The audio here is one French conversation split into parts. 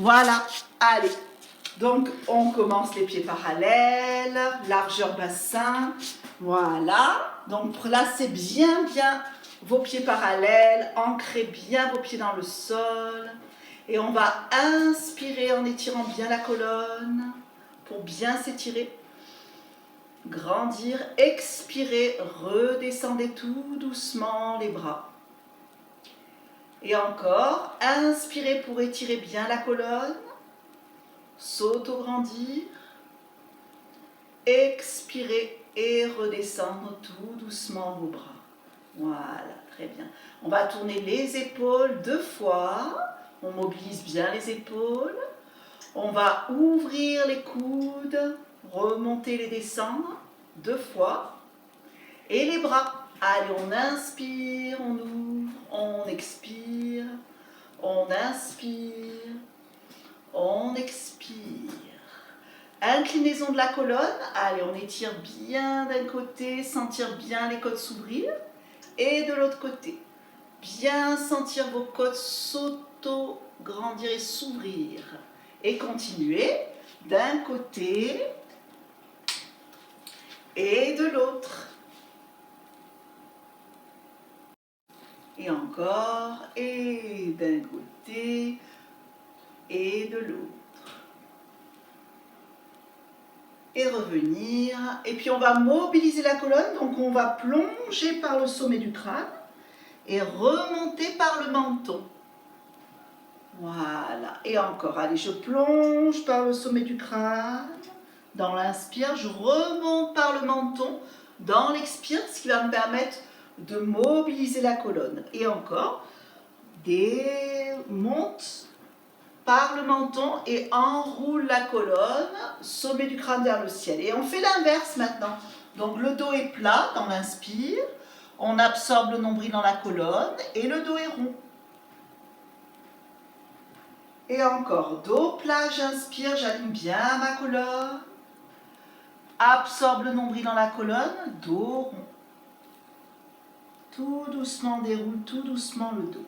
Voilà, allez. Donc, on commence les pieds parallèles, largeur bassin. Voilà. Donc, placez bien vos pieds parallèles, ancrez bien vos pieds dans le sol. Et on va inspirer en étirant bien la colonne pour bien s'étirer. Grandir, expirer, redescendez tout doucement les bras. Et encore, inspirez pour étirer bien la colonne, s'auto-grandir, expirez et redescendre tout doucement vos bras. Voilà, très bien. On va tourner les épaules 2 fois, on mobilise bien les épaules, on va ouvrir les coudes, remonter les descendre 2 fois, et les bras. Allez, on inspire, on ouvre, on expire, on inspire, on expire. Inclinaison de la colonne, allez, on étire bien d'un côté, sentir bien les côtes s'ouvrir, et de l'autre côté. Bien sentir vos côtes s'auto-grandir et s'ouvrir. Et continuez d'un côté et de l'autre. Et encore, et d'un côté et de l'autre. Et revenir. Et puis on va mobiliser la colonne, donc on va plonger par le sommet du crâne et remonter par le menton. Voilà. Et encore, allez, je plonge par le sommet du crâne. Dans l'inspire, je remonte par le menton. Dans l'expire, ce qui va me permettre de mobiliser la colonne. Et encore, monte par le menton et enroule la colonne, sommet du crâne vers le ciel. Et on fait l'inverse maintenant. Donc le dos est plat dans l'inspire, on absorbe le nombril dans la colonne et le dos est rond. Et encore, dos plat, j'inspire, j'aligne bien ma colonne, absorbe le nombril dans la colonne, dos rond. Tout doucement, déroule tout doucement le dos.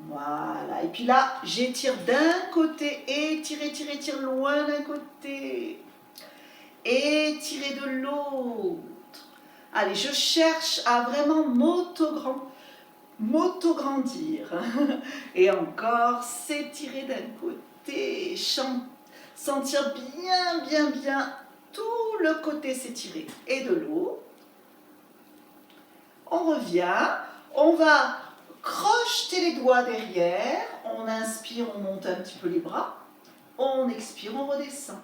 Voilà. Et puis là, j'étire d'un côté, étire loin d'un côté. Étirer de l'autre. Allez, je cherche à vraiment m'auto-grandir. Et encore, s'étirer d'un côté. Sentir bien tout le côté s'étirer. Et de l'autre. On revient, on va crocheter les doigts derrière, on inspire, on monte un petit peu les bras, on expire, on redescend.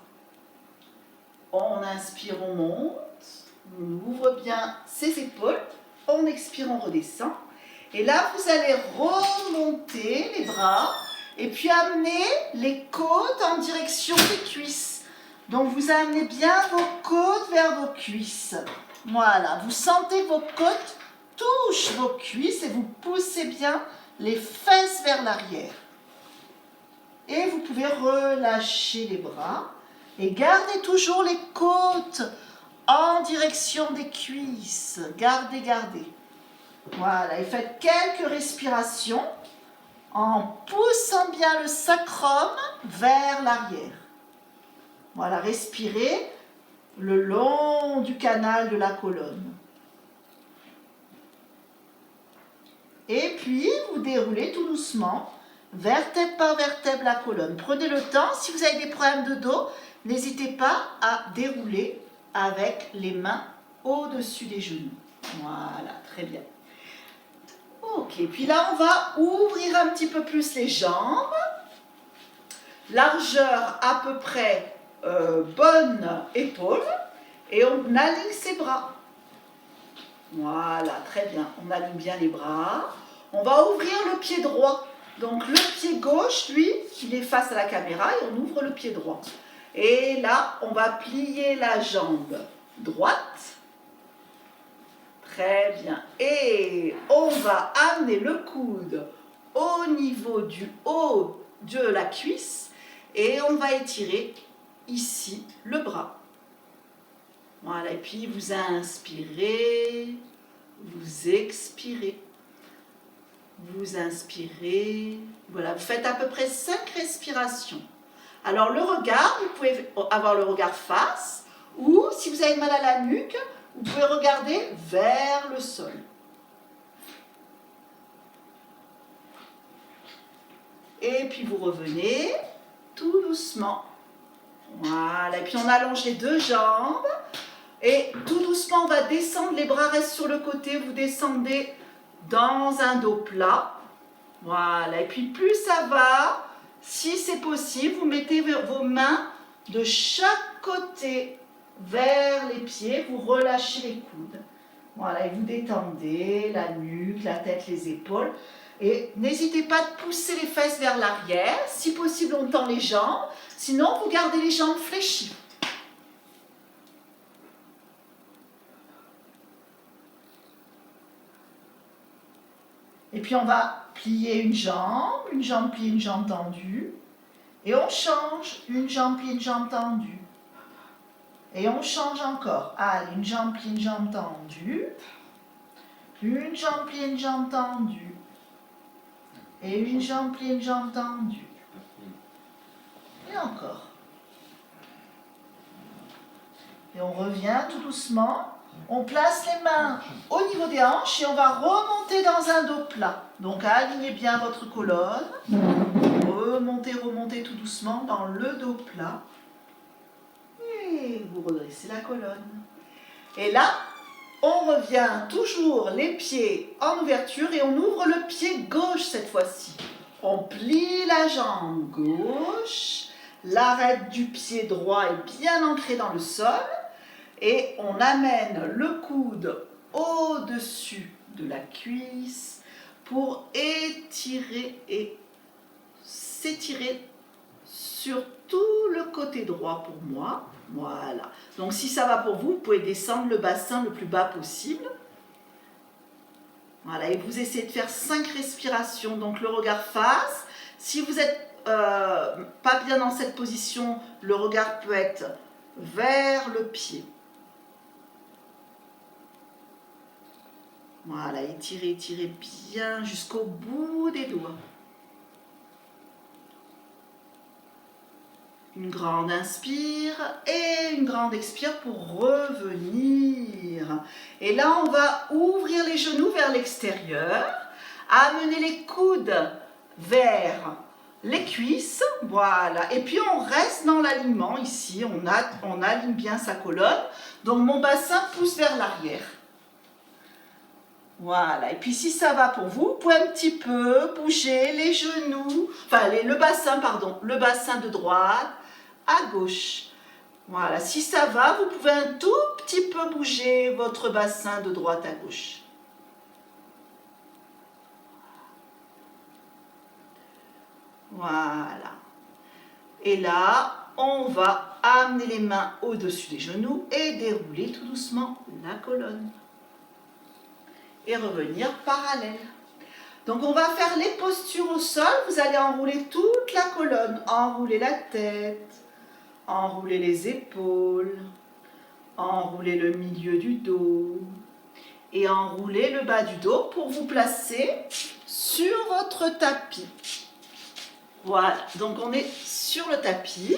On inspire, on monte, on ouvre bien ses épaules, on expire, on redescend. Et là, vous allez remonter les bras et puis amener les côtes en direction des cuisses. Donc, vous amenez bien vos côtes vers vos cuisses. Voilà, vous sentez vos côtes touche vos cuisses et vous poussez bien les fesses vers l'arrière. Et vous pouvez relâcher les bras et gardez toujours les côtes en direction des cuisses. Gardez. Voilà, et faites quelques respirations en poussant bien le sacrum vers l'arrière. Voilà, respirez le long du canal de la colonne. Et puis, vous déroulez tout doucement, vertèbre par vertèbre la colonne. Prenez le temps. Si vous avez des problèmes de dos, n'hésitez pas à dérouler avec les mains au-dessus des genoux. Voilà, très bien. Ok, puis là, on va ouvrir un petit peu plus les jambes. Largeur à peu près bonne épaule. Et on aligne ses bras. Voilà, très bien. On aligne bien les bras. On va ouvrir le pied droit. Donc le pied gauche, lui, il est face à la caméra et on ouvre le pied droit. Et là, on va plier la jambe droite. Très bien. Et on va amener le coude au niveau du haut de la cuisse et on va étirer ici le bras. Voilà, et puis vous inspirez, vous expirez. Vous inspirez. Voilà, vous faites à peu près 5 respirations. Alors le regard, vous pouvez avoir le regard face, ou si vous avez mal à la nuque, vous pouvez regarder vers le sol. Et puis vous revenez tout doucement. Voilà, et puis on allonge les 2 jambes. Et tout doucement, on va descendre, les bras restent sur le côté, vous descendez dans un dos plat. Voilà, et puis plus ça va, si c'est possible, vous mettez vos mains de chaque côté vers les pieds, vous relâchez les coudes. Voilà, et vous détendez la nuque, la tête, les épaules. Et n'hésitez pas à pousser les fesses vers l'arrière. Si possible, on tend les jambes. Sinon, vous gardez les jambes fléchies. Et puis, on va plier une jambe pliée, une jambe tendue. Et on change, une jambe pliée, une jambe tendue. Et on change encore. Allez, une jambe pliée, une jambe tendue. Une jambe pliée, une jambe tendue. Et une jambe pliée, une jambe tendue. Et encore. Et on revient tout doucement. On place les mains au niveau des hanches et on va remonter dans un dos plat. Donc alignez bien votre colonne. Remontez, remontez tout doucement dans le dos plat. Et vous redressez la colonne. Et là, on revient toujours les pieds en ouverture et on ouvre le pied gauche cette fois-ci. On plie la jambe gauche. L'arête du pied droit est bien ancrée dans le sol. Et on amène le coude au-dessus de la cuisse pour étirer et s'étirer sur tout le côté droit pour moi. Voilà. Donc si ça va pour vous, vous pouvez descendre le bassin le plus bas possible. Voilà. Et vous essayez de faire 5 respirations. Donc le regard face. Si vous n'êtes pas bien dans cette position, le regard peut être vers le pied. Voilà, étirez, étirez bien jusqu'au bout des doigts. Une grande inspire et une grande expire pour revenir. Et là, on va ouvrir les genoux vers l'extérieur, amener les coudes vers les cuisses, voilà. Et puis on reste dans l'alignement ici, on aligne bien sa colonne. Donc mon bassin pousse vers l'arrière. Voilà, et puis si ça va pour vous, vous pouvez un petit peu bouger les genoux, enfin le bassin de droite à gauche. Voilà, si ça va, vous pouvez un tout petit peu bouger votre bassin de droite à gauche. Voilà. Et là, on va amener les mains au-dessus des genoux et dérouler tout doucement la colonne. Et revenir parallèle. Donc on va faire les postures au sol, vous allez enrouler toute la colonne, enrouler la tête, enrouler les épaules, enrouler le milieu du dos et enrouler le bas du dos pour vous placer sur votre tapis. Voilà, donc on est sur le tapis.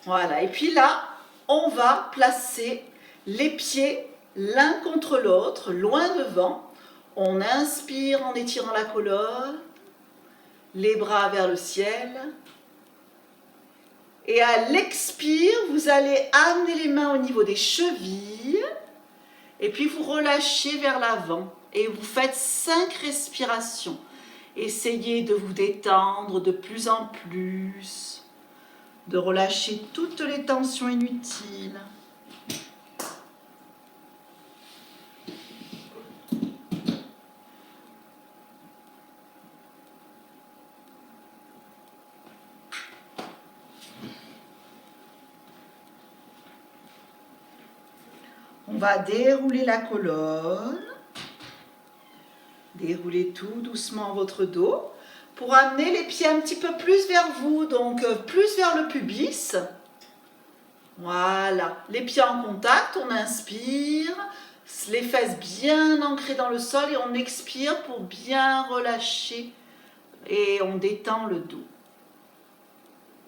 Voilà, et puis là, on va placer les pieds l'un contre l'autre, loin devant. On inspire en étirant la colonne, les bras vers le ciel. Et à l'expire, vous allez amener les mains au niveau des chevilles. Et puis vous relâchez vers l'avant. Et vous faites 5 respirations. Essayez de vous détendre de plus en plus, de relâcher toutes les tensions inutiles. On va dérouler la colonne, dérouler tout doucement votre dos pour amener les pieds un petit peu plus vers vous, donc plus vers le pubis. Voilà, les pieds en contact, on inspire, Les fesses bien ancrées dans le sol et on expire pour bien relâcher et on détend le dos.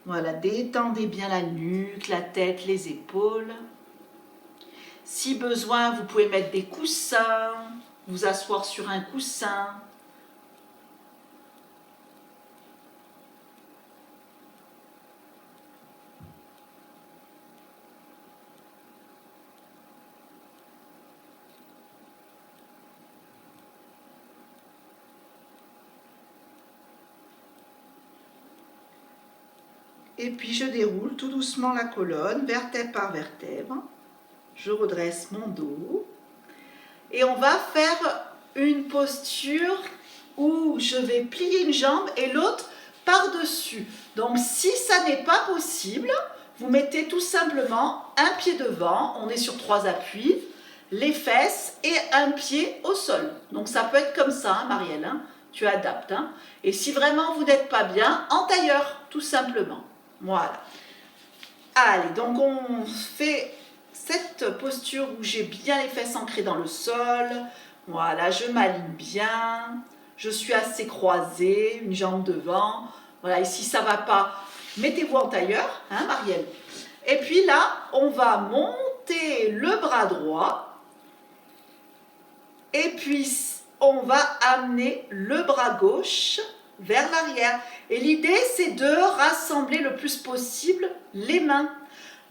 Voilà, détendez bien la nuque, la tête, les épaules. Si besoin, vous pouvez mettre des coussins, vous asseoir sur un coussin. Et puis je déroule tout doucement la colonne, vertèbre par vertèbre. Je redresse mon dos. Et on va faire une posture où je vais plier une jambe et l'autre par-dessus. Donc si ça n'est pas possible, vous mettez tout simplement un pied devant, on est sur 3 appuis, les fesses et un pied au sol. Donc ça peut être comme ça, hein, Marielle, hein, tu adaptes. Hein. Et si vraiment vous n'êtes pas bien, en tailleur, tout simplement. Voilà. Allez, donc on fait cette posture où j'ai bien les fesses ancrées dans le sol. Voilà, je m'aligne bien. Je suis assez croisée, une jambe devant. Voilà, et si ça ne va pas, mettez-vous en tailleur, hein, Marielle. Et puis là, on va monter le bras droit. Et puis, on va amener le bras gauche vers l'arrière. Et l'idée, c'est de rassembler le plus possible les mains.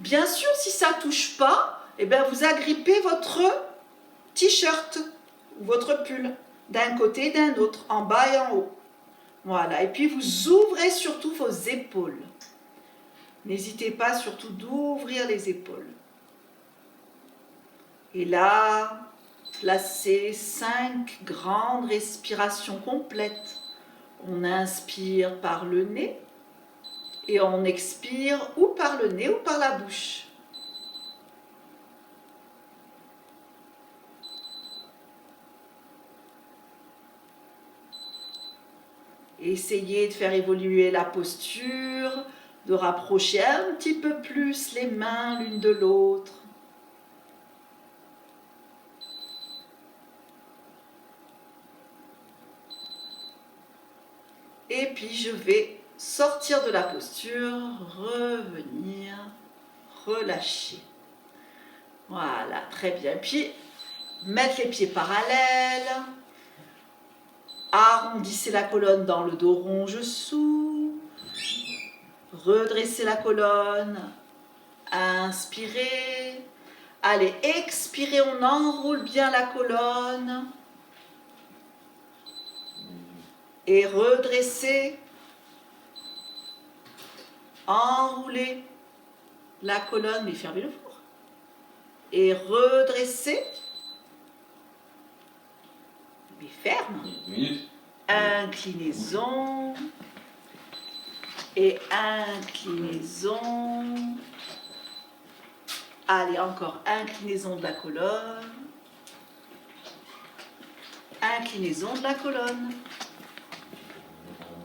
Bien sûr, si ça ne touche pas, eh bien, vous agrippez votre t-shirt ou votre pull d'un côté et d'un autre, en bas et en haut. Voilà, et puis vous ouvrez surtout vos épaules. N'hésitez pas surtout d'ouvrir les épaules. Et là, placez 5 grandes respirations complètes. On inspire par le nez et on expire ou par le nez ou par la bouche. Essayez de faire évoluer la posture, de rapprocher un petit peu plus les mains l'une de l'autre. Et puis je vais sortir de la posture, revenir, relâcher. Voilà, très bien. Puis mettre les pieds parallèles. Arrondissez la colonne dans le dos rond, je souffle. Redressez la colonne. Inspirez. Allez, expirez, on enroule bien la colonne. Et redressez. Enroulez la colonne, mais fermez le four. Et redressez. Mais ferme. Inclinaison. Et inclinaison. Allez, encore inclinaison de la colonne. Inclinaison de la colonne.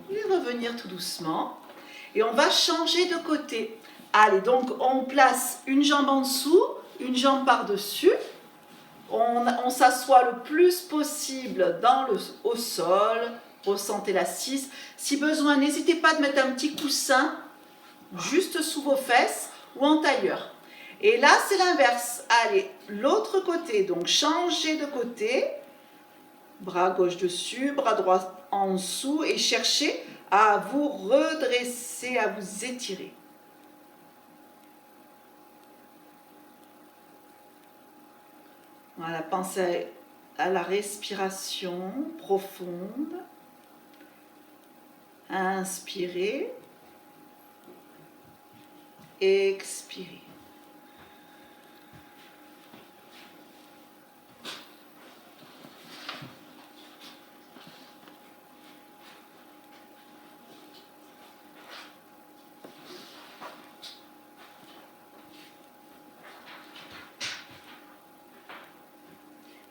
Et revenir tout doucement. Et on va changer de côté. Allez, donc on place une jambe en dessous, une jambe par-dessus. On s'assoit le plus possible au sol. Ressentez l'assise. Si besoin, n'hésitez pas de mettre un petit coussin juste sous vos fesses ou en tailleur. Et là, c'est l'inverse. Allez, l'autre côté. Donc, changez de côté. Bras gauche dessus, bras droit en dessous. Et cherchez à vous redresser, à vous étirer. Voilà, pensez à la respiration profonde. Inspirez. Expirez.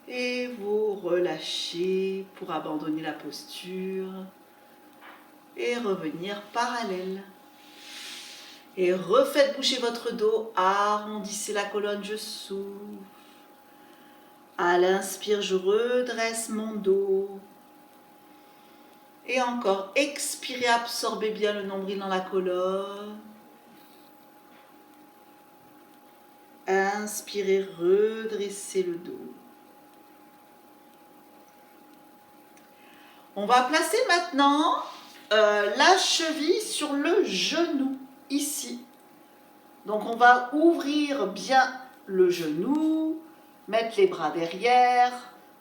Et vous relâchez pour abandonner la posture et revenir parallèle. Et refaites bouger votre dos, arrondissez la colonne, je souffle. À l'inspire, je redresse mon dos. Et encore, expirez, absorbez bien le nombril dans la colonne. Inspirez, redressez le dos. On va placer maintenant la cheville sur le genou, ici. Donc on va ouvrir bien le genou, mettre les bras derrière.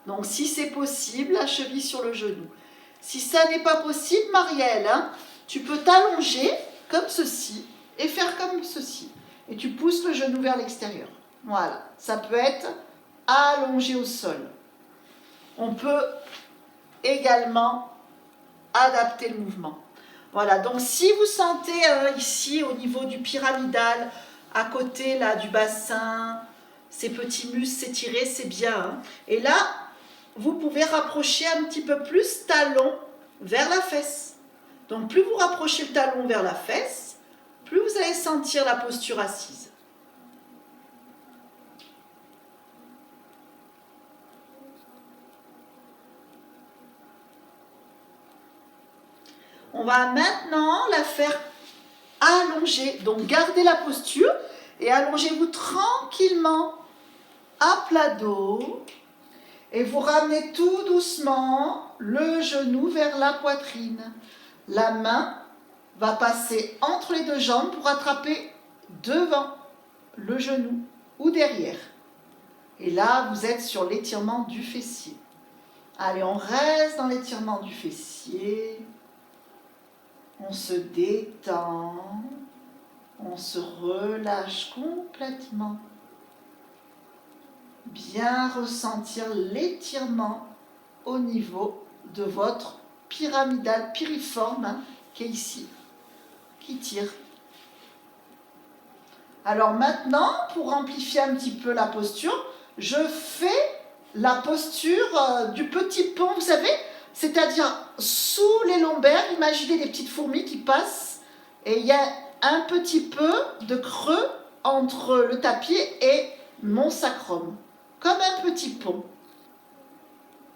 Donc si c'est possible, la cheville sur le genou. Si ça n'est pas possible, Marielle, hein, tu peux t'allonger comme ceci et faire comme ceci. Et tu pousses le genou vers l'extérieur. Voilà, ça peut être allongé au sol. On peut également adapter le mouvement. Voilà, donc si vous sentez ici au niveau du pyramidal, à côté là du bassin, ces petits muscles s'étirer, c'est bien. Hein. Et là, vous pouvez rapprocher un petit peu plus talon vers la fesse. Donc plus vous rapprochez le talon vers la fesse, plus vous allez sentir la posture assise. On va maintenant la faire allonger. Donc gardez la posture et allongez-vous tranquillement à plat dos. Et vous ramenez tout doucement le genou vers la poitrine. La main va passer entre les deux jambes pour attraper devant le genou ou derrière. Et là, vous êtes sur l'étirement du fessier. Allez, on reste dans l'étirement du fessier. On se détend. On se relâche complètement. Bien ressentir l'étirement au niveau de votre pyramidal piriforme hein, qui est ici, qui tire. Alors maintenant, pour amplifier un petit peu la posture, je fais la posture du petit pont, vous savez, c'est-à-dire sous les lombaires, imaginez des petites fourmis qui passent et il y a un petit peu de creux entre le tapis et mon sacrum, comme un petit pont.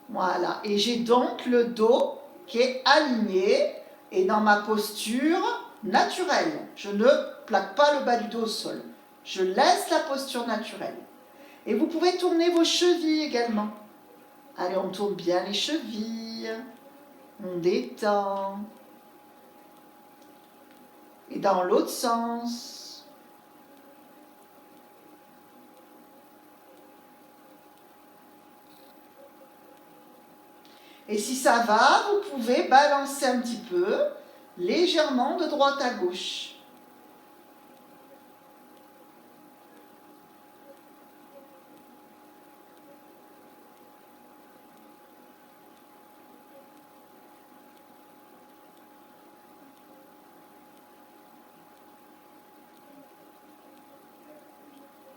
Voilà, et j'ai donc le dos qui est aligné et dans ma posture naturelle. Je ne plaque pas le bas du dos au sol. Je laisse la posture naturelle. Et vous pouvez tourner vos chevilles également. Allez, on tourne bien les chevilles. On détend. Et dans l'autre sens. Et si ça va, vous pouvez balancer un petit peu, légèrement de droite à gauche.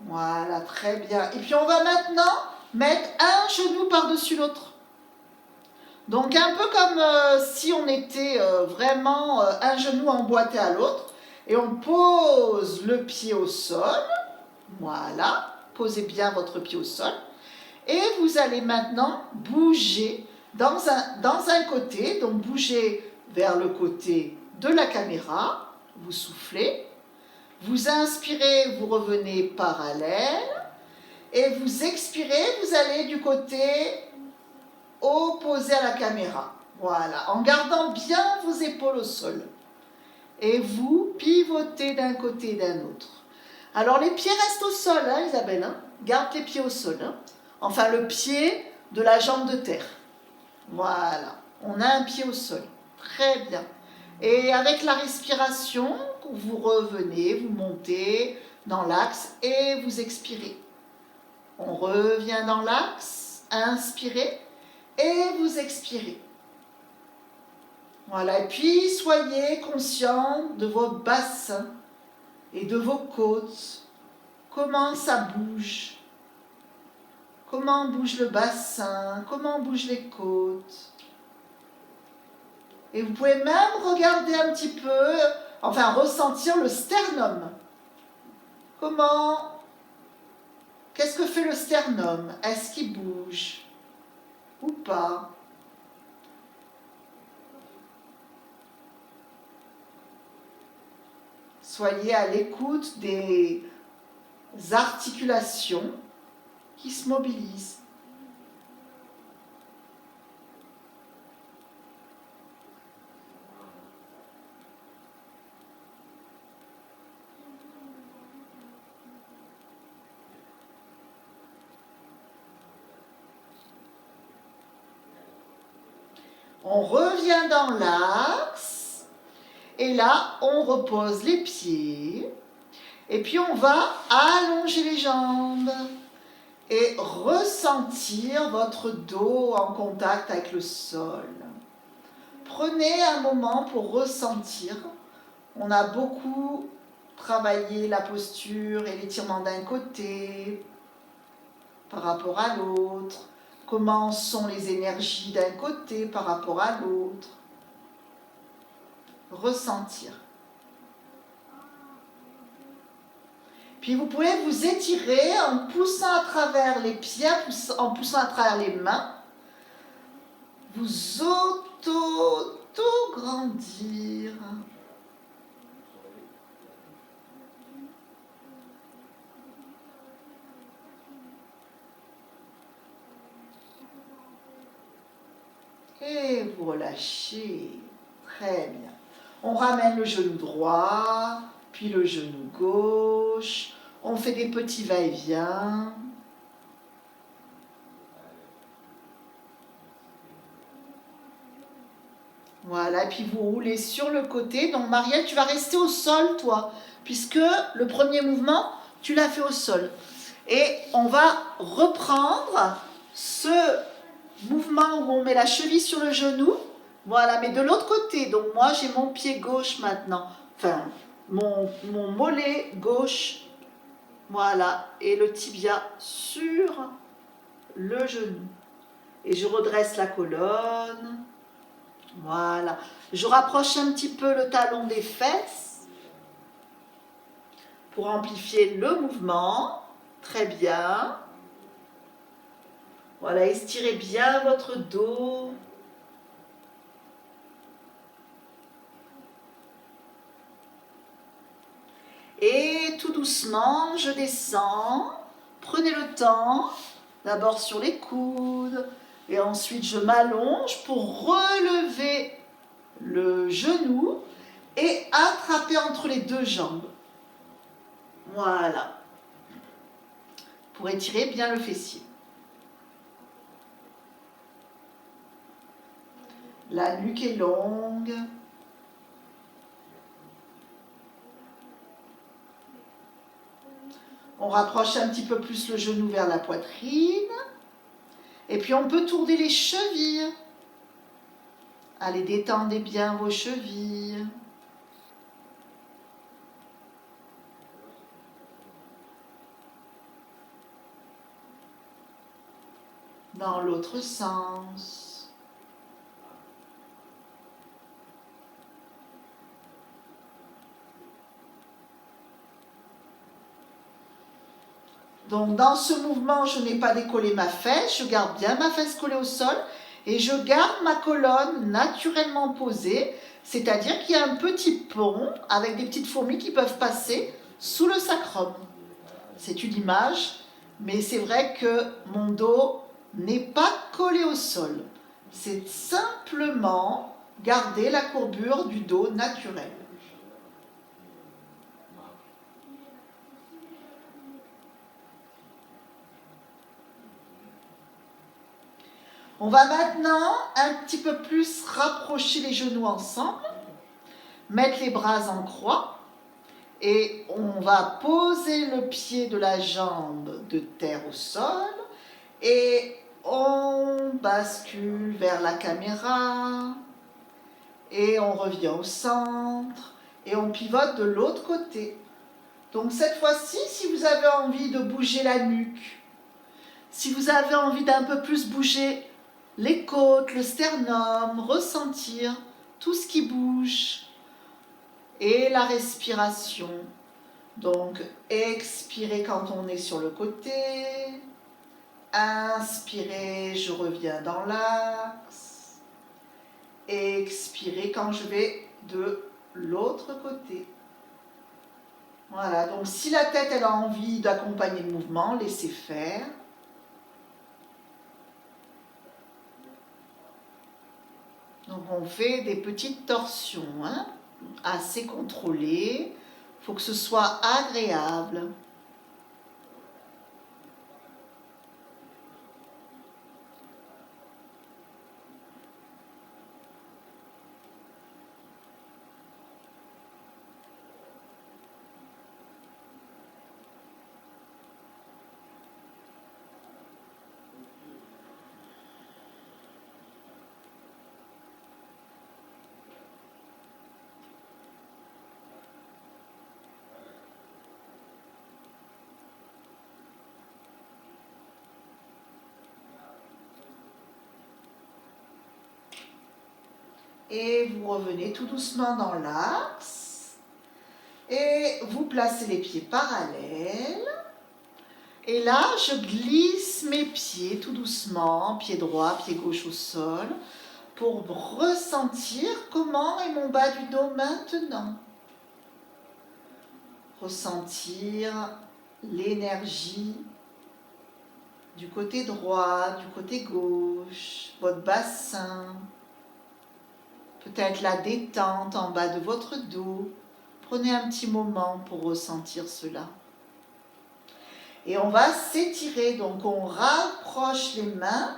Voilà, très bien. Et puis on va maintenant mettre un genou par-dessus l'autre. Donc un peu comme si on était vraiment un genou emboîté à l'autre. Et on pose le pied au sol. Voilà, posez bien votre pied au sol. Et vous allez maintenant bouger dans un côté. Donc bougez vers le côté de la caméra. Vous soufflez. Vous inspirez, vous revenez parallèle. Et vous expirez, vous allez du côté opposé à la caméra. Voilà, en gardant bien vos épaules au sol. Et vous pivotez d'un côté et d'un autre. Alors les pieds restent au sol, hein, Isabelle. Hein, garde les pieds au sol. Hein. Enfin, le pied de la jambe de terre. Voilà, on a un pied au sol. Très bien. Et avec la respiration, vous revenez, vous montez dans l'axe et vous expirez. On revient dans l'axe, inspirez et vous expirez. Voilà, et puis soyez conscient de vos bassins et de vos côtes. Comment ça bouge? Comment bouge le bassin? Comment bougent les côtes? Et vous pouvez même regarder un petit peu, enfin ressentir le sternum. Comment Qu'est-ce que fait le sternum? Est-ce qu'il bouge ou pas? Soyez à l'écoute des articulations qui se mobilisent. On revient dans l'axe et là on repose les pieds et puis on va allonger les jambes et ressentir votre dos en contact avec le sol. Prenez un moment pour ressentir. On a beaucoup travaillé la posture et l'étirement d'un côté par rapport à l'autre. Comment sont les énergies d'un côté par rapport à l'autre. Ressentir. Puis vous pouvez vous étirer en poussant à travers les pieds, en poussant à travers les mains. Vous auto-grandir. Et vous relâchez. Très bien. On ramène le genou droit, puis le genou gauche. On fait des petits va-et-vient. Voilà, et puis vous roulez sur le côté. Donc Marielle, tu vas rester au sol, toi, puisque le premier mouvement, tu l'as fait au sol. Et on va reprendre ce mouvement où on met la cheville sur le genou. Voilà, mais de l'autre côté. Donc moi, j'ai mon pied gauche maintenant. Enfin, mon mollet gauche. Voilà, et le tibia sur le genou. Et je redresse la colonne. Voilà. Je rapproche un petit peu le talon des fesses pour amplifier le mouvement. Très bien. Voilà, estirez bien votre dos. Et tout doucement, je descends. Prenez le temps, d'abord sur les coudes, et ensuite je m'allonge pour relever le genou et attraper entre les deux jambes. Voilà. Pour étirer bien le fessier. La nuque est longue. On rapproche un petit peu plus le genou vers la poitrine. Et puis on peut tourner les chevilles. Allez, détendez bien vos chevilles. Dans l'autre sens. Donc dans ce mouvement, je n'ai pas décollé ma fesse, je garde bien ma fesse collée au sol et je garde ma colonne naturellement posée, c'est-à-dire qu'il y a un petit pont avec des petites fourmis qui peuvent passer sous le sacrum. C'est une image, mais c'est vrai que mon dos n'est pas collé au sol. C'est simplement garder la courbure du dos naturelle. On va maintenant un petit peu plus rapprocher les genoux ensemble, mettre les bras en croix et on va poser le pied de la jambe de terre au sol et on bascule vers la caméra et on revient au centre et on pivote de l'autre côté. Donc cette fois-ci, si vous avez envie de bouger la nuque, si vous avez envie d'un peu plus bouger les côtes, le sternum, ressentir tout ce qui bouge et la respiration. Donc, expirez quand on est sur le côté. Inspirez, je reviens dans l'axe. Expirez quand je vais de l'autre côté. Voilà, donc si la tête elle a envie d'accompagner le mouvement, laissez faire. Donc on fait des petites torsions, hein, assez contrôlées. Il faut que ce soit agréable. Et vous revenez tout doucement dans l'axe. Et vous placez les pieds parallèles. Et là, je glisse mes pieds tout doucement, pied droit, pied gauche au sol, pour ressentir comment est mon bas du dos maintenant. Ressentir l'énergie du côté droit, du côté gauche, votre bassin. Peut-être la détente en bas de votre dos. Prenez un petit moment pour ressentir cela. Et on va s'étirer, donc on rapproche les mains,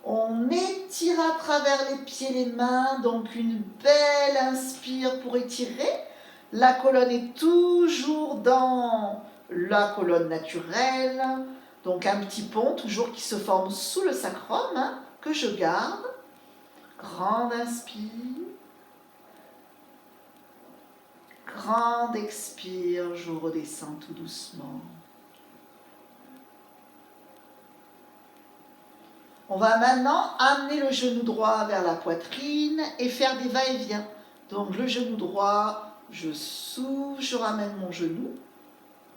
on étire à travers les pieds, les mains, donc une belle inspire pour étirer. La colonne est toujours dans la colonne naturelle, donc un petit pont toujours qui se forme sous le sacrum, hein, que je garde. Grande inspire. Grande expire, je redescends tout doucement. On va maintenant amener le genou droit vers la poitrine et faire des va-et-vient. Donc le genou droit, je souffle, je ramène mon genou.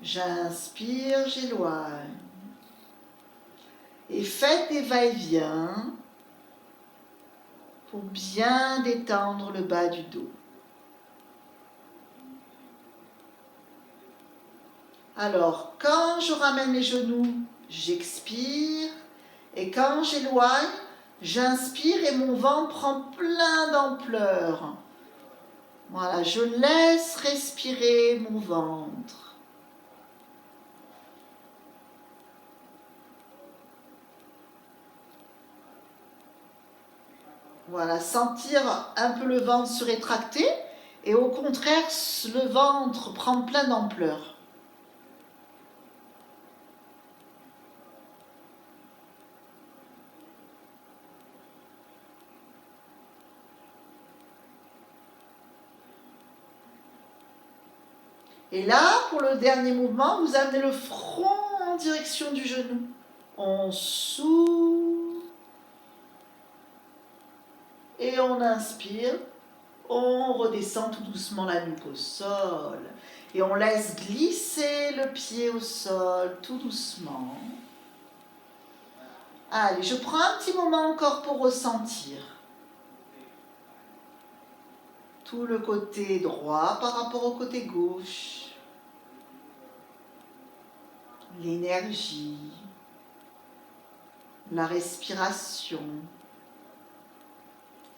J'inspire, j'éloigne. Et faites des va-et-vient pour bien détendre le bas du dos. Alors, quand je ramène les genoux, j'expire. Et quand j'éloigne, j'inspire et mon ventre prend plein d'ampleur. Voilà, je laisse respirer mon ventre. Voilà, sentir un peu le ventre se rétracter et au contraire, le ventre prend plein d'ampleur. Et là, pour le dernier mouvement, vous amenez le front en direction du genou. On souffle et on inspire. On redescend tout doucement la nuque au sol. Et on laisse glisser le pied au sol tout doucement. Allez, je prends un petit moment encore pour ressentir tout le côté droit par rapport au côté gauche. L'énergie, la respiration,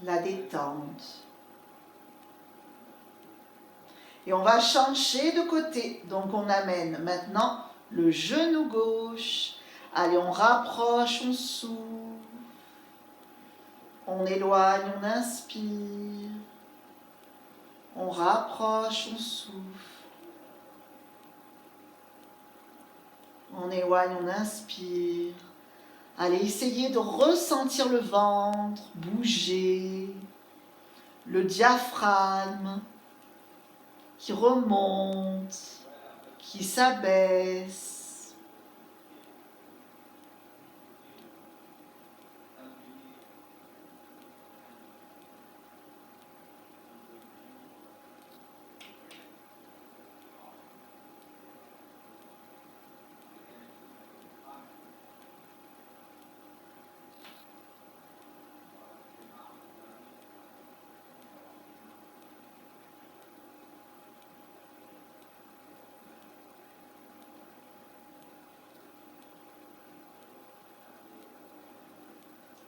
la détente. Et on va changer de côté. Donc on amène maintenant le genou gauche. Allez, on rapproche, on souffle. On éloigne, on inspire. On rapproche, on souffle. On éloigne, on inspire. Allez, essayez de ressentir le ventre bouger, le diaphragme qui remonte, qui s'abaisse.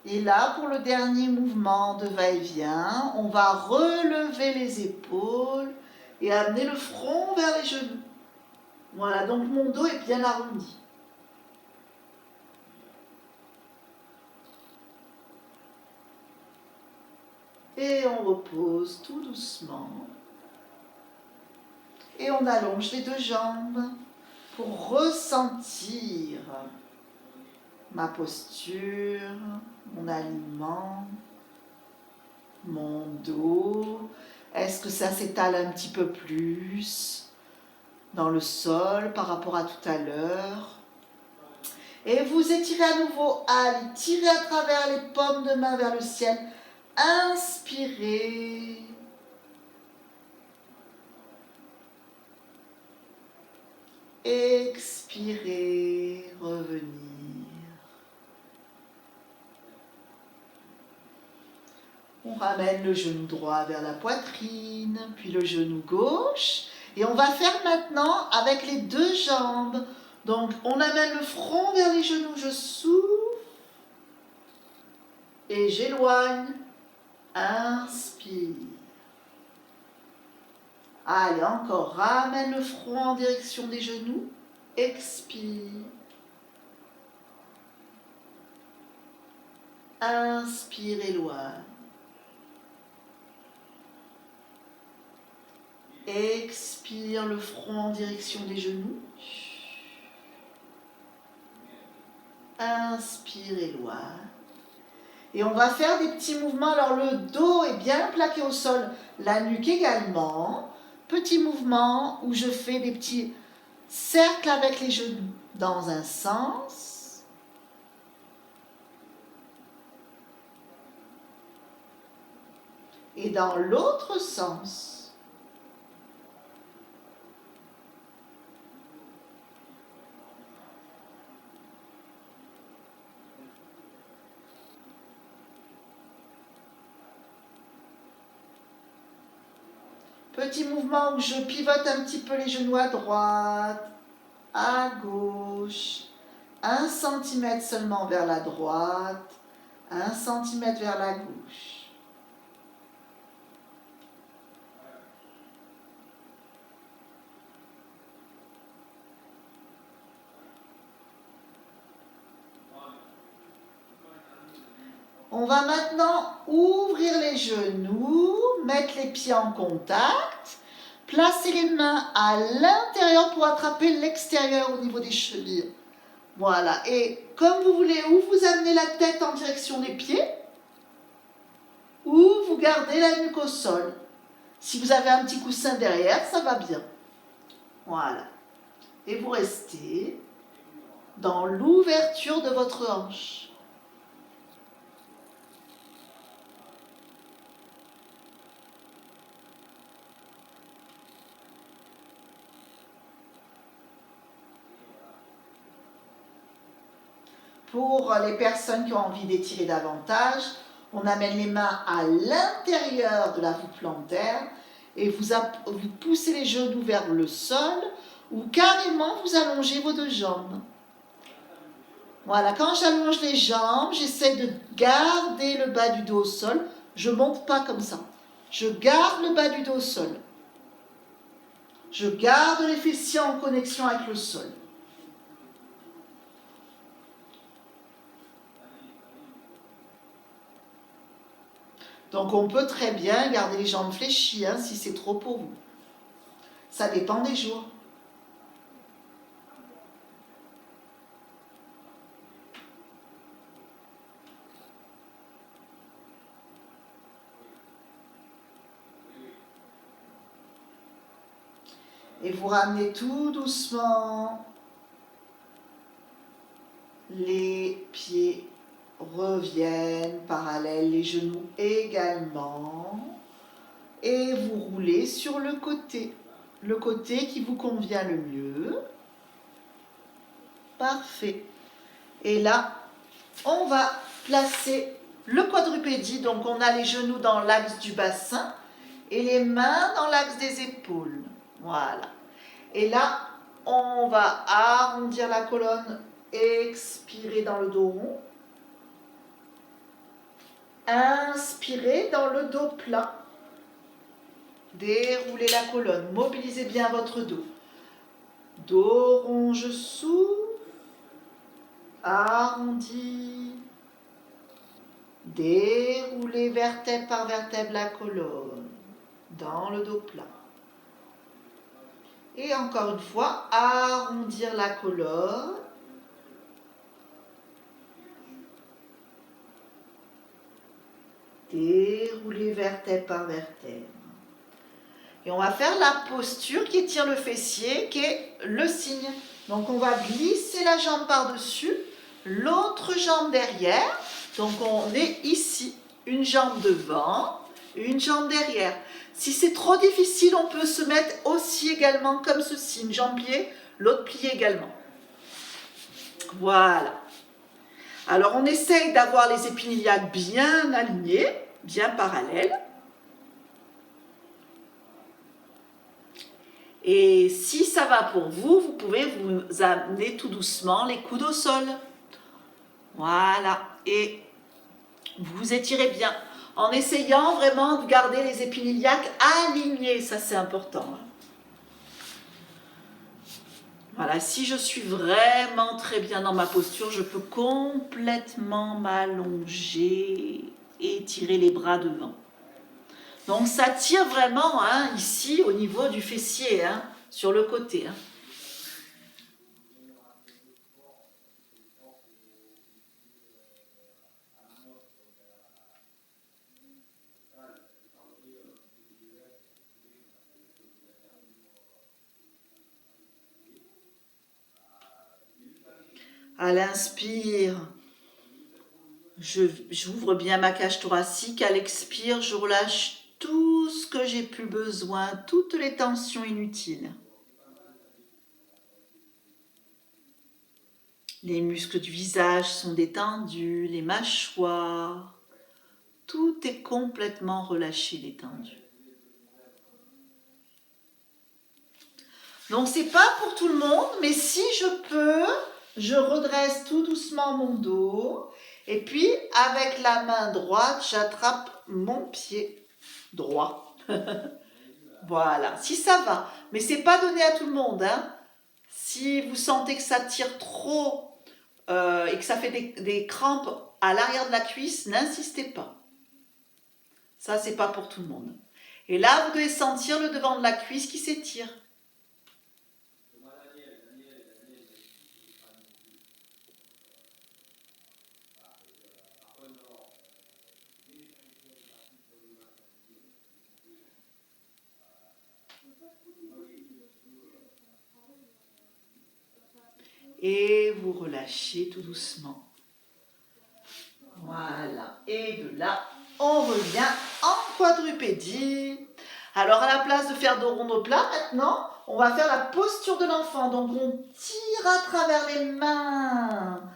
Et là, pour le dernier mouvement de va-et-vient, on va relever les épaules et amener le front vers les genoux. Voilà, donc mon dos est bien arrondi. Et on repose tout doucement. Et on allonge les deux jambes pour ressentir ma posture, mon alignement, mon dos. Est-ce que ça s'étale un petit peu plus dans le sol par rapport à tout à l'heure? Et vous étirez à nouveau. Allez, tirez à travers les paumes de main vers le ciel. Inspirez. Expirez, revenir. On ramène le genou droit vers la poitrine, puis le genou gauche. Et on va faire maintenant avec les deux jambes. Donc, on amène le front vers les genoux. Je souffle et j'éloigne. Inspire. Allez, encore. Ramène le front en direction des genoux. Expire. Inspire, éloigne. Expire le front en direction des genoux. Inspire, éloigne. Et on va faire des petits mouvements. Alors le dos est bien plaqué au sol, la nuque également. Petit mouvement où je fais des petits cercles avec les genoux dans un sens. Et dans l'autre sens. Petit mouvement où je pivote un petit peu les genoux à droite, à gauche, 1 cm seulement vers la droite, 1 cm vers la gauche. On va maintenant ouvrir les genoux, mettre les pieds en contact, placer les mains à l'intérieur pour attraper l'extérieur au niveau des chevilles. Voilà, et comme vous voulez, ou vous amenez la tête en direction des pieds, ou vous gardez la nuque au sol. Si vous avez un petit coussin derrière, ça va bien. Voilà. Et vous restez dans l'ouverture de votre hanche. Pour les personnes qui ont envie d'étirer davantage, on amène les mains à l'intérieur de la voûte plantaire et vous poussez les genoux vers le sol ou carrément vous allongez vos deux jambes. Voilà, quand j'allonge les jambes, j'essaie de garder le bas du dos au sol. Je ne monte pas comme ça. Je garde le bas du dos au sol. Je garde les fessiers en connexion avec le sol. Donc on peut très bien garder les jambes fléchies si c'est trop pour vous. Ça dépend des jours. Et vous ramenez tout doucement. Les pieds reviennent parallèles, les genoux également. Et vous roulez sur le côté qui vous convient le mieux. Parfait. Et là, on va placer le quadrupédie. Donc, on a les genoux dans l'axe du bassin et les mains dans l'axe des épaules. Voilà. Et là, on va arrondir la colonne, expirer dans le dos rond. Inspirez dans le dos plat. Déroulez la colonne, mobilisez bien votre dos. Dos rond, je souffle, arrondi. Déroulez vertèbre par vertèbre la colonne, dans le dos plat. Et encore une fois, arrondir la colonne. Dérouler vertèbre par vertèbre. Et on va faire la posture qui étire le fessier, qui est le cygne. Donc on va glisser la jambe par-dessus, l'autre jambe derrière. Donc on est ici, une jambe devant, une jambe derrière. Si c'est trop difficile, on peut se mettre aussi également comme ceci, une jambe pliée, l'autre pliée également. Voilà. Alors on essaye d'avoir les épines iliaques bien alignés, bien parallèles. Et si ça va pour vous, vous pouvez vous amener tout doucement les coudes au sol. Voilà. Et vous étirez bien en essayant vraiment de garder les épines iliaques alignées. Ça, c'est important. Voilà. Si je suis vraiment très bien dans ma posture, je peux complètement m'allonger et étirer les bras devant. Donc, ça tire vraiment ici au niveau du fessier, sur le côté. À l'inspire, j'ouvre bien ma cage thoracique. À l'expire, je relâche tout ce que j'ai plus besoin, toutes les tensions inutiles. Les muscles du visage sont détendus, les mâchoires. Tout est complètement relâché, détendu. Donc, c'est pas pour tout le monde, mais si je peux, je redresse tout doucement mon dos. Et puis, avec la main droite, j'attrape mon pied droit. Voilà, si ça va. Mais c'est pas donné à tout le monde. Si vous sentez que ça tire trop et que ça fait des crampes à l'arrière de la cuisse, n'insistez pas. Ça, c'est pas pour tout le monde. Et là, vous devez sentir le devant de la cuisse qui s'étire. Et vous relâchez tout doucement. Voilà. Et de là, on revient en quadrupédie. Alors, à la place de faire dos rond dos plat, maintenant, on va faire la posture de l'enfant. Donc, on tire à travers les mains,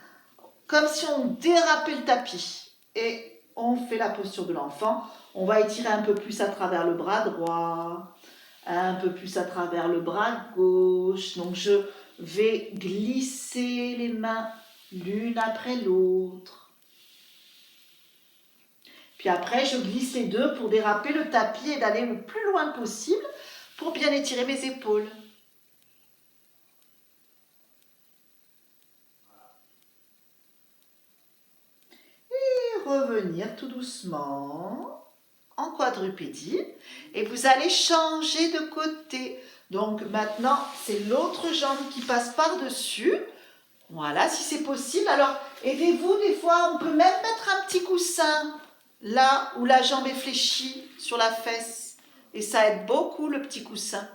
comme si on dérapait le tapis. Et on fait la posture de l'enfant. On va étirer un peu plus à travers le bras droit, un peu plus à travers le bras gauche. Donc, je vais glisser les mains l'une après l'autre. Puis après, je glisse les deux pour déraper le tapis et d'aller le plus loin possible pour bien étirer mes épaules. Et revenir tout doucement en quadrupédie. Et vous allez changer de côté. Donc maintenant, c'est l'autre jambe qui passe par-dessus. Voilà, si c'est possible. Alors, aidez-vous, des fois, on peut même mettre un petit coussin là où la jambe est fléchie sur la fesse. Et ça aide beaucoup, le petit coussin.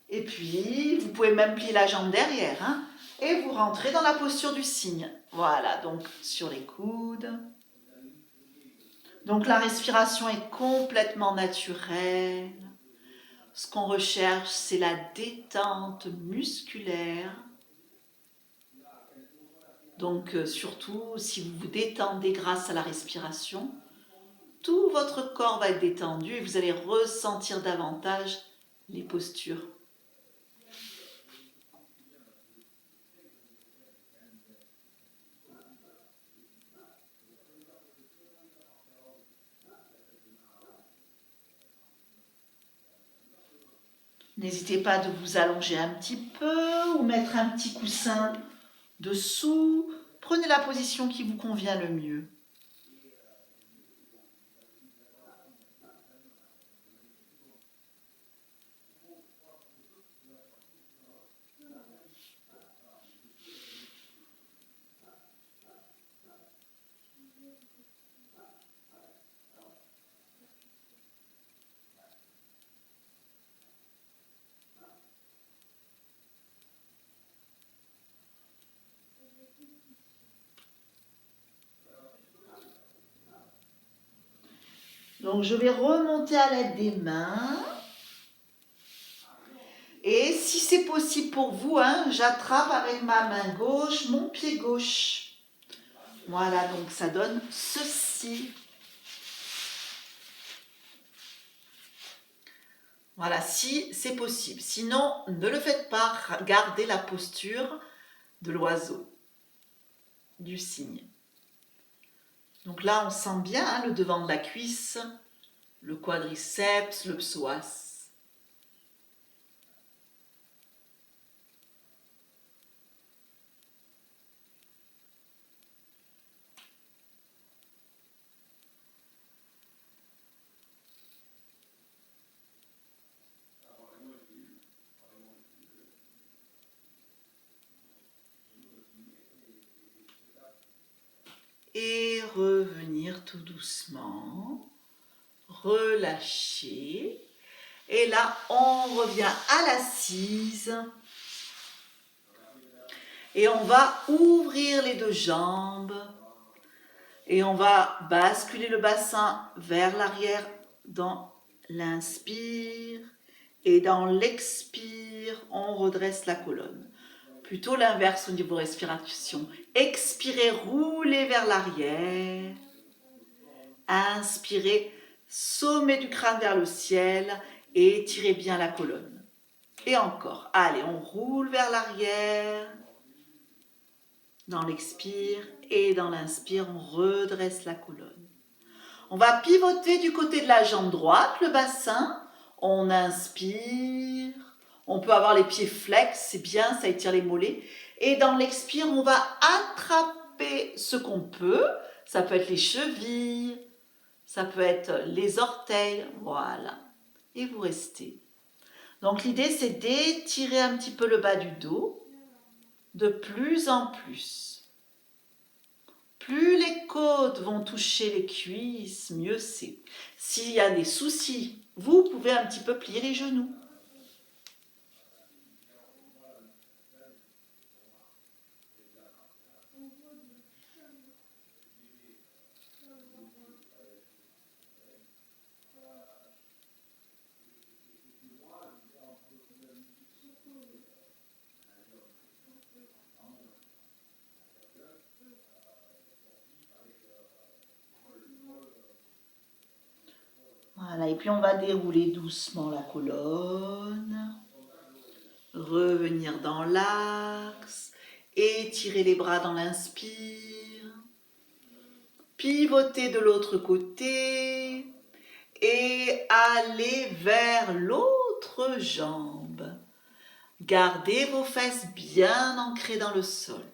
Et puis, vous pouvez même plier la jambe derrière. Et vous rentrez dans la posture du cygne. Voilà, donc sur les coudes. Donc la respiration est complètement naturelle. Ce qu'on recherche, c'est la détente musculaire. Donc surtout, si vous vous détendez grâce à la respiration, tout votre corps va être détendu et vous allez ressentir davantage les postures. N'hésitez pas de vous allonger un petit peu ou mettre un petit coussin dessous. Prenez la position qui vous convient le mieux. Donc je vais remonter à l'aide des mains. Et si c'est possible pour vous, j'attrape avec ma main gauche mon pied gauche. Voilà, donc ça donne ceci. Voilà, si c'est possible. Sinon, ne le faites pas. Gardez la posture de l'oiseau, du cygne. Donc là, on sent bien le devant de la cuisse, le quadriceps, le psoas. Et revenir tout doucement, relâcher. Et là, on revient à l'assise. Et on va ouvrir les deux jambes. Et on va basculer le bassin vers l'arrière dans l'inspire. Et dans l'expire, on redresse la colonne. Plutôt l'inverse au niveau respiration. Expirez, roulez vers l'arrière. Inspirez, sommet du crâne vers le ciel et étirez bien la colonne. Et encore. Allez, on roule vers l'arrière. Dans l'expire et dans l'inspire, on redresse la colonne. On va pivoter du côté de la jambe droite, le bassin. On inspire. On peut avoir les pieds flex, c'est bien, ça étire les mollets. Et dans l'expire, on va attraper ce qu'on peut. Ça peut être les chevilles, ça peut être les orteils, voilà. Et vous restez. Donc l'idée, c'est d'étirer un petit peu le bas du dos, de plus en plus. Plus les côtes vont toucher les cuisses, mieux c'est. S'il y a des soucis, vous pouvez un petit peu plier les genoux. Voilà, et puis on va dérouler doucement la colonne, revenir dans l'axe, étirer les bras dans l'inspire, pivoter de l'autre côté et aller vers l'autre jambe. Gardez vos fesses bien ancrées dans le sol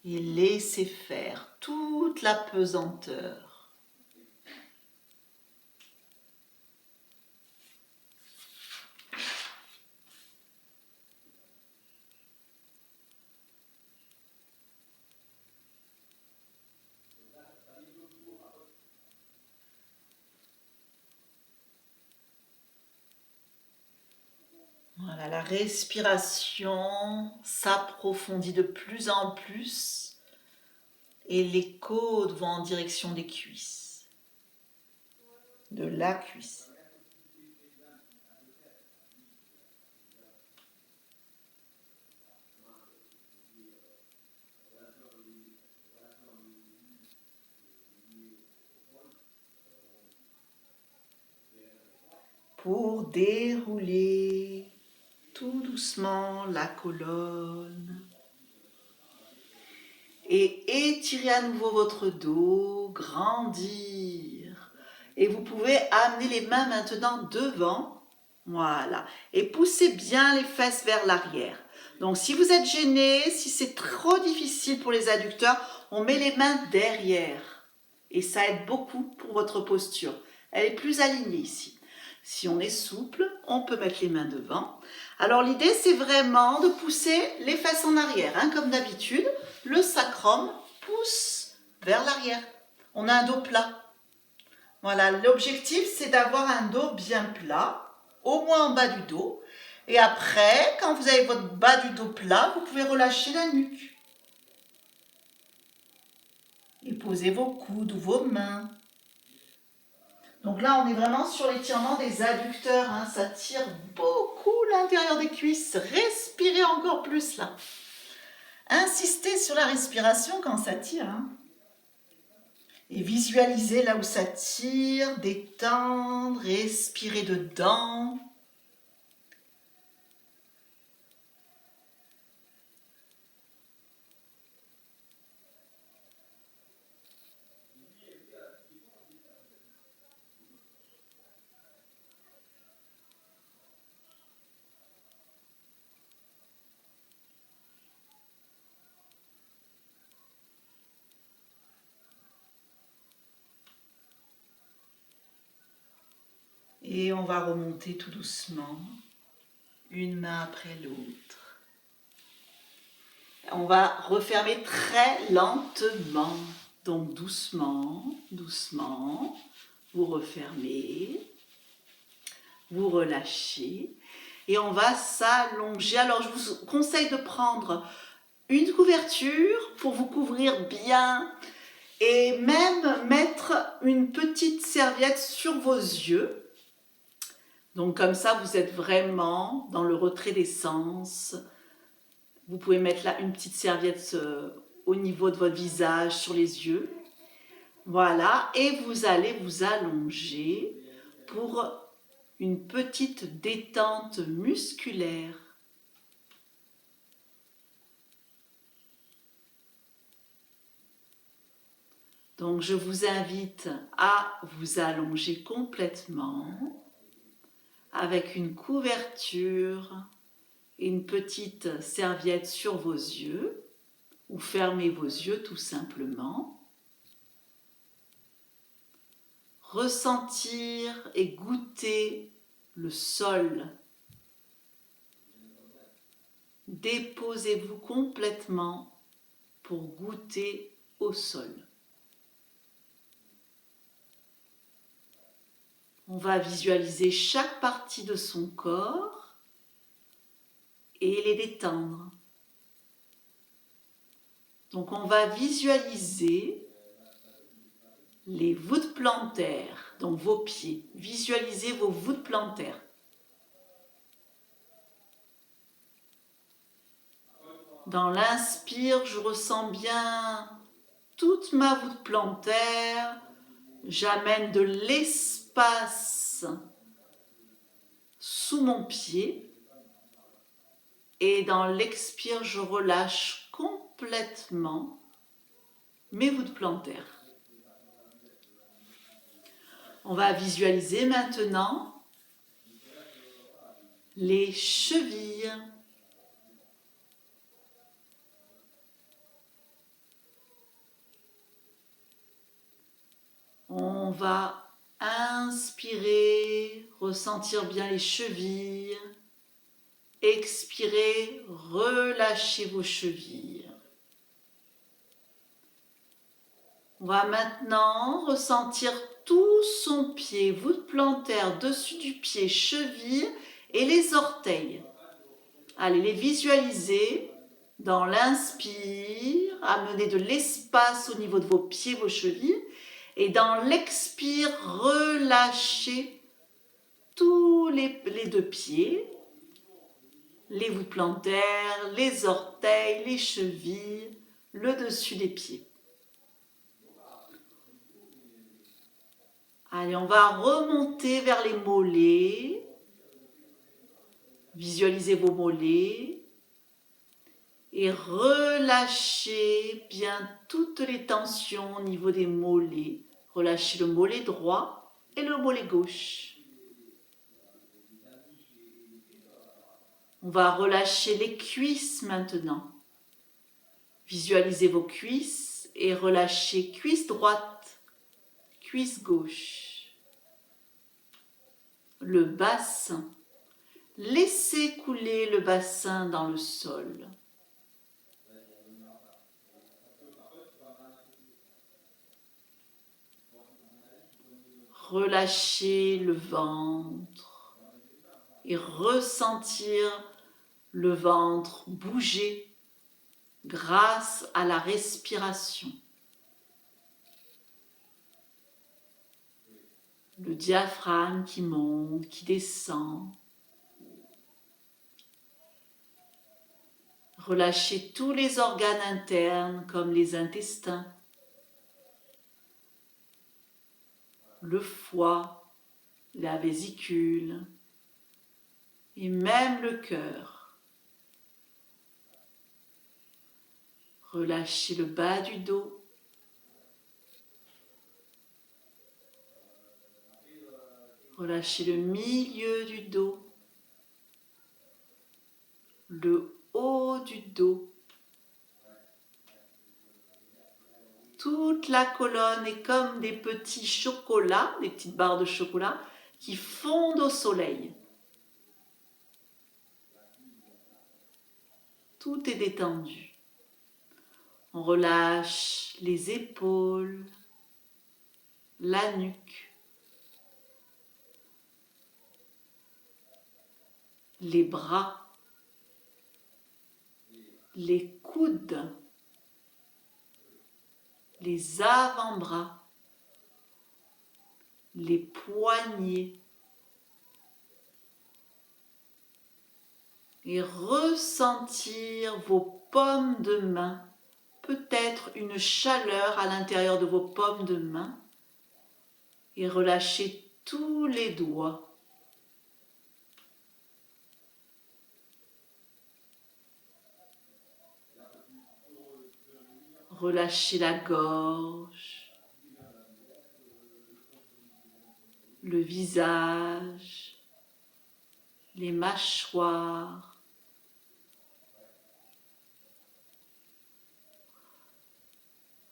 et laissez faire toute la pesanteur. Voilà, la respiration s'approfondit de plus en plus et les côtes vont en direction des cuisses, de la cuisse. Pour dérouler tout doucement la colonne. Et étirez à nouveau votre dos, grandir. Et vous pouvez amener les mains maintenant devant Voilà. Et poussez bien les fesses vers l'arrière. Donc, si vous êtes gêné, si c'est trop difficile pour les adducteurs, on met les mains derrière. Et ça aide beaucoup pour votre posture. Elle est plus alignée ici. Si on est souple, on peut mettre les mains devant. Alors, l'idée, c'est vraiment de pousser les fesses en arrière. Hein, comme d'habitude, le sacrum pousse vers l'arrière. On a un dos plat. Voilà, l'objectif, c'est d'avoir un dos bien plat, au moins en bas du dos. Et après, quand vous avez votre bas du dos plat, vous pouvez relâcher la nuque. Et poser vos coudes ou vos mains. Donc là, on est vraiment sur l'étirement des adducteurs. Hein. Ça tire beaucoup l'intérieur des cuisses. Respirez encore plus là. Insistez sur la respiration quand ça tire. Hein. Et visualisez là où ça tire, détendre, respirer dedans. Et on va remonter tout doucement, une main après l'autre. On va refermer très lentement, donc doucement, doucement. Vous refermez, vous relâchez et on va s'allonger. Alors je vous conseille de prendre une couverture pour vous couvrir bien et même mettre une petite serviette sur vos yeux. Donc comme ça, vous êtes vraiment dans le retrait des sens. Vous pouvez mettre là une petite serviette au niveau de votre visage, sur les yeux. Voilà, et vous allez vous allonger pour une petite détente musculaire. Donc je vous invite à vous allonger complètement avec une couverture et une petite serviette sur vos yeux ou fermez vos yeux tout simplement. Ressentir et goûter le sol. Déposez-vous complètement pour goûter au sol. On va visualiser chaque partie de son corps et les détendre. Donc on va visualiser les voûtes plantaires, donc vos pieds. Visualisez vos voûtes plantaires. Dans l'inspire, je ressens bien toute ma voûte plantaire. J'amène de l'espace sous mon pied. Et dans l'expire, je relâche complètement mes voûtes plantaires. On va visualiser maintenant les chevilles. On va inspirer, ressentir bien les chevilles. Expirez, relâchez vos chevilles. On va maintenant ressentir tout son pied, voûte plantaire, dessus du pied, cheville et les orteils. Allez les visualiser dans l'inspire, amenez de l'espace au niveau de vos pieds, vos chevilles. Et dans l'expire, relâchez tous les deux pieds, les voûtes plantaires, les orteils, les chevilles, le dessus des pieds. Allez, on va remonter vers les mollets. Visualisez vos mollets. Et relâchez bien toutes les tensions au niveau des mollets. Relâchez le mollet droit et le mollet gauche. On va relâcher les cuisses maintenant. Visualisez vos cuisses et relâchez cuisse droite, cuisse gauche. Le bassin. Laissez couler le bassin dans le sol. Relâchez le ventre et ressentir le ventre bouger grâce à la respiration. Le diaphragme qui monte, qui descend. Relâchez tous les organes internes comme les intestins, le foie, la vésicule et même le cœur. Relâchez le bas du dos. Relâchez le milieu du dos, le haut du dos. Toute la colonne est comme des petits chocolats, des petites barres de chocolat qui fondent au soleil. Tout est détendu. On relâche les épaules, la nuque, les bras, les coudes, les avant-bras, les poignets. Et ressentir vos paumes de main, peut-être une chaleur à l'intérieur de vos paumes de main. Et relâchez tous les doigts. Relâchez la gorge, le visage, les mâchoires,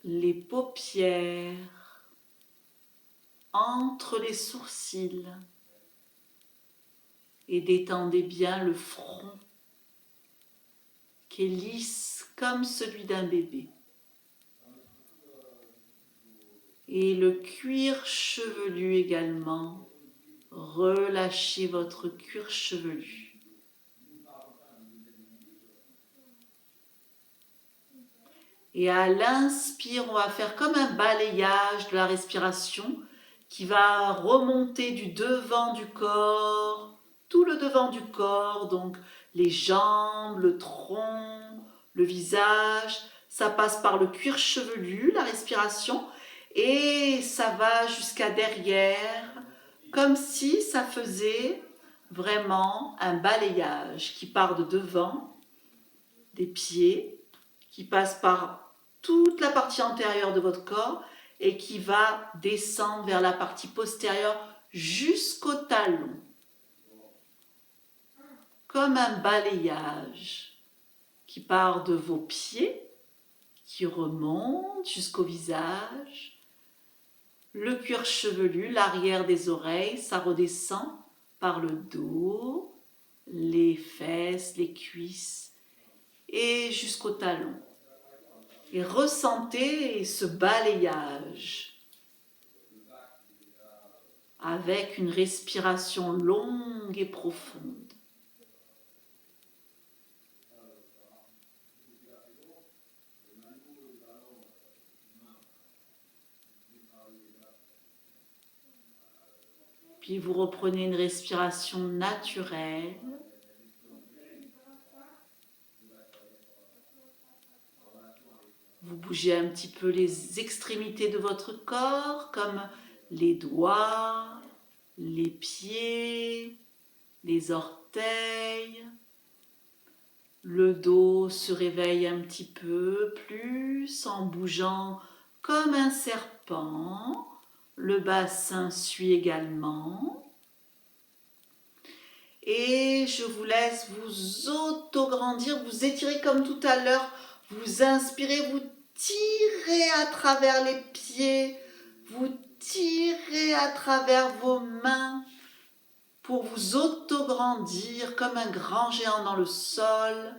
les paupières, entre les sourcils et détendez bien le front qui est lisse comme celui d'un bébé. Et le cuir chevelu également, relâchez votre cuir chevelu. Et à l'inspire, on va faire comme un balayage de la respiration qui va remonter du devant du corps, tout le devant du corps, donc les jambes, le tronc, le visage. Ça passe par le cuir chevelu, la respiration, et ça va jusqu'à derrière, comme si ça faisait vraiment un balayage qui part de devant, des pieds, qui passe par toute la partie antérieure de votre corps et qui va descendre vers la partie postérieure jusqu'au talon. Comme un balayage qui part de vos pieds, qui remonte jusqu'au visage. Le cuir chevelu, l'arrière des oreilles, ça redescend par le dos, les fesses, les cuisses et jusqu'au talon. Et ressentez ce balayage avec une respiration longue et profonde. Puis vous reprenez une respiration naturelle. Vous bougez un petit peu les extrémités de votre corps, comme les doigts, les pieds, les orteils. Le dos se réveille un petit peu plus en bougeant comme un serpent. Le bassin suit également. Et je vous laisse vous auto-grandir, vous étirer comme tout à l'heure. Vous inspirez, vous tirez à travers les pieds, vous tirez à travers vos mains pour vous auto-grandir comme un grand géant dans le sol.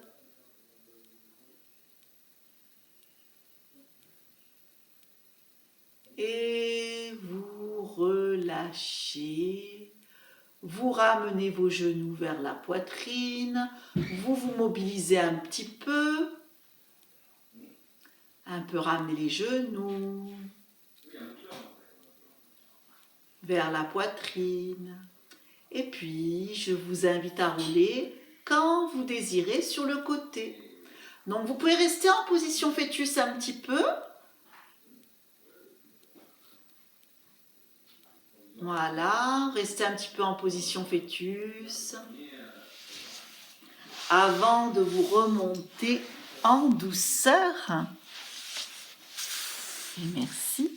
Et vous relâchez. Vous ramenez vos genoux vers la poitrine. Vous vous mobilisez un petit peu. Un peu ramener les genoux vers la poitrine. Et puis, je vous invite à rouler quand vous désirez sur le côté. Donc, vous pouvez rester en position fœtus un petit peu. Voilà, restez un petit peu en position fœtus avant de vous remonter en douceur. Et merci.